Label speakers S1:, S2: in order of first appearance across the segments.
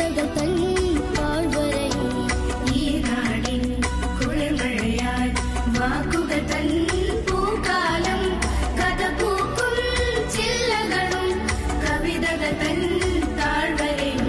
S1: കവിതകൾ തൻ താഴ്വരയും ഈ നാടിൻ കുളിർമഴയാൽ വാക്കുകൾ തൻ പൂക്കാലം കഥ പൂക്കും ചില്ലകളും കവിതകൾ തൻ താഴ്വരയും.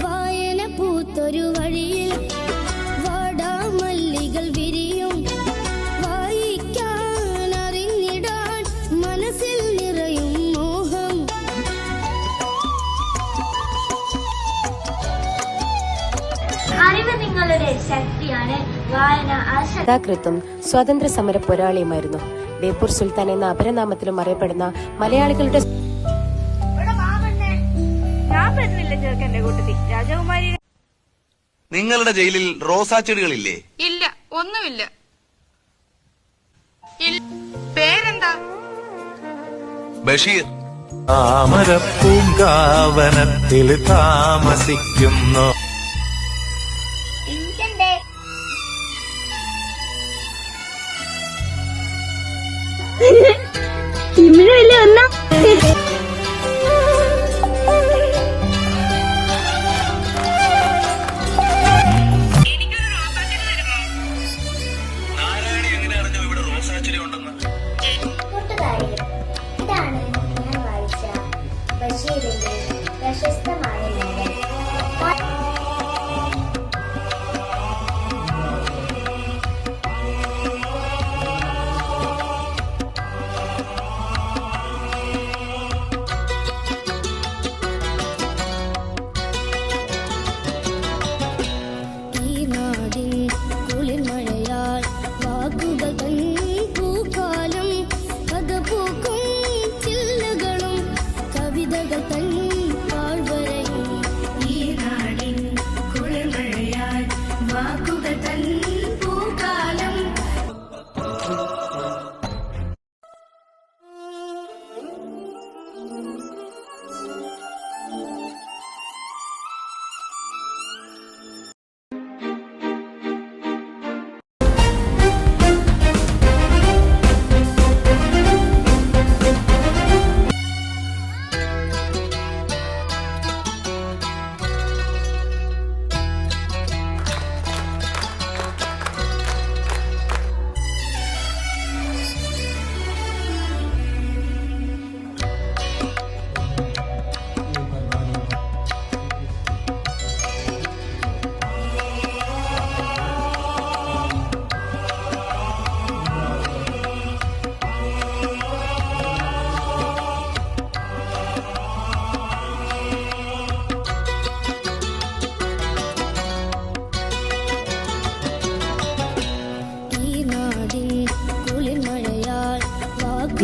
S1: വായന പൂത്തൊരു വഴിയിൽ വാടാമല്ലികൾ വിരിയും വായിക്കാൻ അറിഞ്ഞിടാൻ മനസ്സിൽ നിറയും മോഹം.
S2: അറിവ് നിങ്ങളുടെ ശക്തിയാണ്. വായന
S3: കഥാകൃത്തും സ്വാതന്ത്ര്യ സമര പോരാളിയുമായിരുന്നു. ബേപ്പൂർ സുൽത്താൻ എന്ന അപരനാമത്തിലും അറിയപ്പെടുന്ന മലയാളികളുടെ
S4: നിങ്ങളുടെ ജയിലിൽ റോസാ ചെടികളില്ലേ?
S5: ഇല്ല, ഒന്നുമില്ല. പേരെന്താ?
S4: ബഷീർ.
S6: താമരപ്പൂങ്കാവനത്തിൽ താമസിക്കുന്നു.
S2: ഇമിഴല്ലേ ഒന്നാ
S1: കൂട്ടുകാരെ, ഇതാണ് ഞാൻ വായിച്ച ബഷീറിന്റെ പ്രശസ്തമായ നോവൽ. ഈ നാടിൻ കുളിർമഴയാൽ വാക്കുകൾ തൻ പൂക്കാലം കഥ പൂക്കും ചില്ലകളും കവിതകൾ തൻ താഴ്വരയും ഈ നാടിൻ കുളിർമഴയാൽ വാക്കുകൾ തൻ പൂക്കാലം.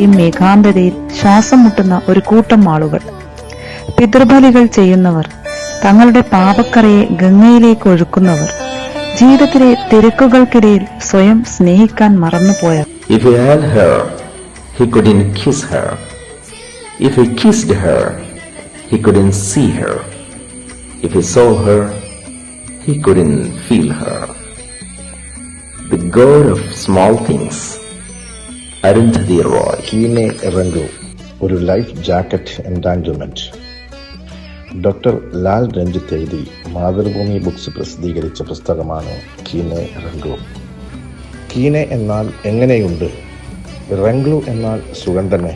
S7: ഈ മേഘാന്തതയിൽ ശ്വാസം മുട്ടുന്ന ഒരു കൂട്ടം ആളുകൾ, പിതൃബലികൾ ചെയ്യുന്നവർ, തങ്ങളുടെ പാപക്കറയെ ഗംഗയിലേക്ക് ഒഴുക്കുന്നവർ, ജീവിതത്തിലെ തിരക്കുകൾക്കിടയിൽ സ്വയം സ്നേഹിക്കാൻ മറന്നുപോയവർ.
S8: If he held her, he couldn't kiss her. If he kissed her, he couldn't see her. If he saw her, he couldn't feel her. The God of small things, Arundhati Roy.
S9: കീനെ റംഗു, ഒരു life jacket endangerment. Doctor Lal Ranjith എഴുതി Mathrubhumi books പ്രസിദ്ധീകരിച്ച പുസ്തകമാണ് കീനെ റംഗു. കീനെ എന്നാൽ എങ്ങനെയുണ്ട്, റംഗ്ലു എന്നാൽ സുഖം തന്നെ.